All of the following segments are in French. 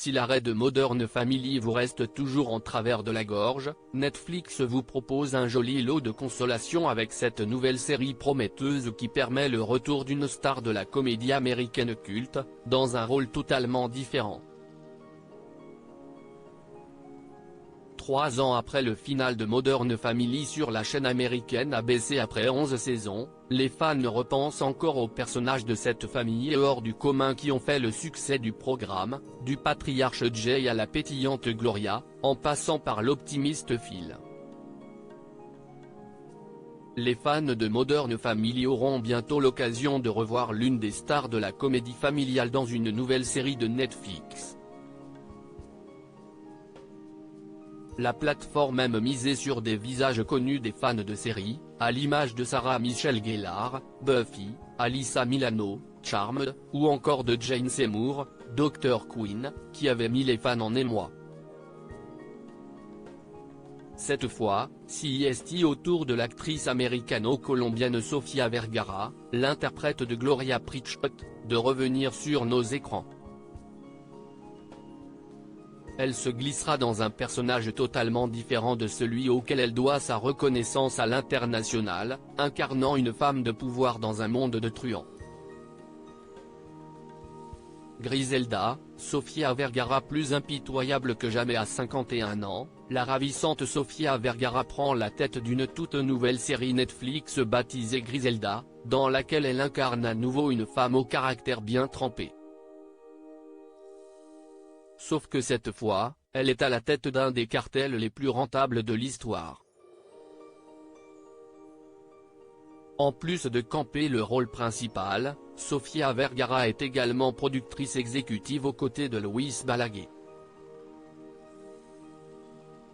Si l'arrêt de Modern Family vous reste toujours en travers de la gorge, Netflix vous propose un joli lot de consolation avec cette nouvelle série prometteuse qui permet le retour d'une star de la comédie américaine culte, dans un rôle totalement différent. 3 ans après le final de Modern Family sur la chaîne américaine ABC après 11 saisons, les fans repensent encore aux personnages de cette famille hors du commun qui ont fait le succès du programme, du patriarche Jay à la pétillante Gloria, en passant par l'optimiste Phil. Les fans de Modern Family auront bientôt l'occasion de revoir l'une des stars de la comédie familiale dans une nouvelle série de Netflix. La plateforme aime miser sur des visages connus des fans de série, à l'image de Sarah Michelle Gellar, Buffy, Alyssa Milano, Charmed, ou encore de Jane Seymour, Dr. Quinn, qui avait mis les fans en émoi. Cette fois, c'est autour de l'actrice américano-colombienne Sofía Vergara, l'interprète de Gloria Pritchett, de revenir sur nos écrans. Elle se glissera dans un personnage totalement différent de celui auquel elle doit sa reconnaissance à l'international, incarnant une femme de pouvoir dans un monde de truands. Griselda, Sofía Vergara plus impitoyable que jamais à 51 ans, la ravissante Sofía Vergara prend la tête d'une toute nouvelle série Netflix baptisée Griselda, dans laquelle elle incarne à nouveau une femme au caractère bien trempé. Sauf que cette fois, elle est à la tête d'un des cartels les plus rentables de l'histoire. En plus de camper le rôle principal, Sofía Vergara est également productrice exécutive aux côtés de Luis Balaguer.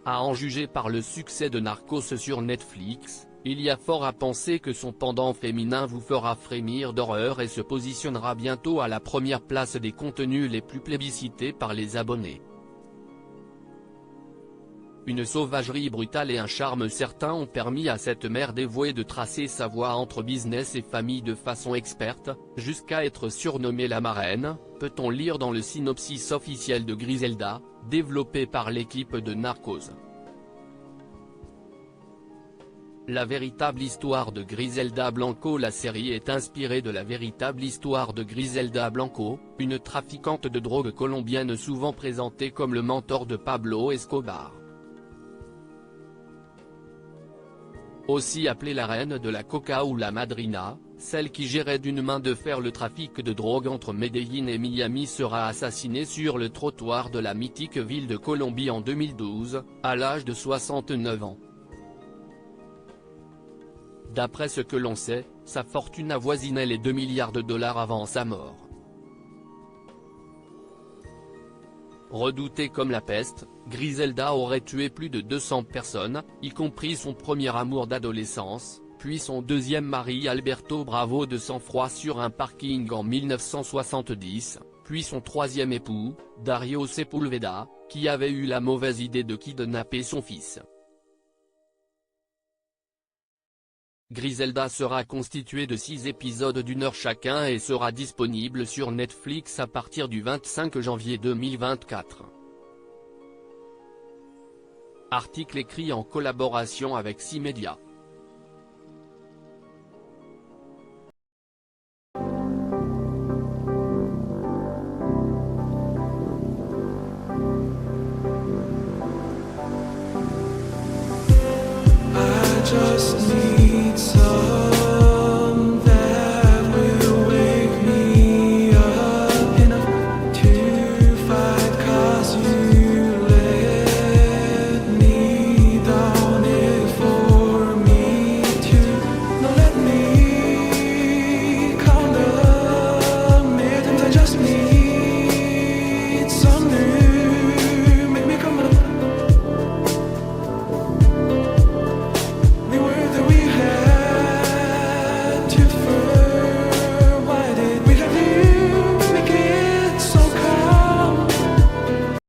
À en juger par le succès de Narcos sur Netflix, il y a fort à penser que son pendant féminin vous fera frémir d'horreur et se positionnera bientôt à la première place des contenus les plus plébiscités par les abonnés. Une sauvagerie brutale et un charme certain ont permis à cette mère dévouée de tracer sa voie entre business et famille de façon experte, jusqu'à être surnommée la marraine, peut-on lire dans le synopsis officiel de Griselda, développé par l'équipe de Narcos. La véritable histoire de Griselda Blanco. La série est inspirée de la véritable histoire de Griselda Blanco, une trafiquante de drogue colombienne souvent présentée comme le mentor de Pablo Escobar. Aussi appelée la reine de la coca ou la madrina, celle qui gérait d'une main de fer le trafic de drogue entre Medellín et Miami sera assassinée sur le trottoir de la mythique ville de Colombie en 2012, à l'âge de 69 ans. D'après ce que l'on sait, sa fortune avoisinait les 2 milliards de dollars avant sa mort. Redoutée comme la peste, Griselda aurait tué plus de 200 personnes, y compris son premier amour d'adolescence, puis son deuxième mari Alberto Bravo de sang-froid sur un parking en 1970, puis son troisième époux, Dario Sepulveda, qui avait eu la mauvaise idée de kidnapper son fils. Griselda sera constituée de 6 épisodes d'1 heure chacun et sera disponible sur Netflix à partir du 25 janvier 2024. Article écrit en collaboration avec C-Media. Just need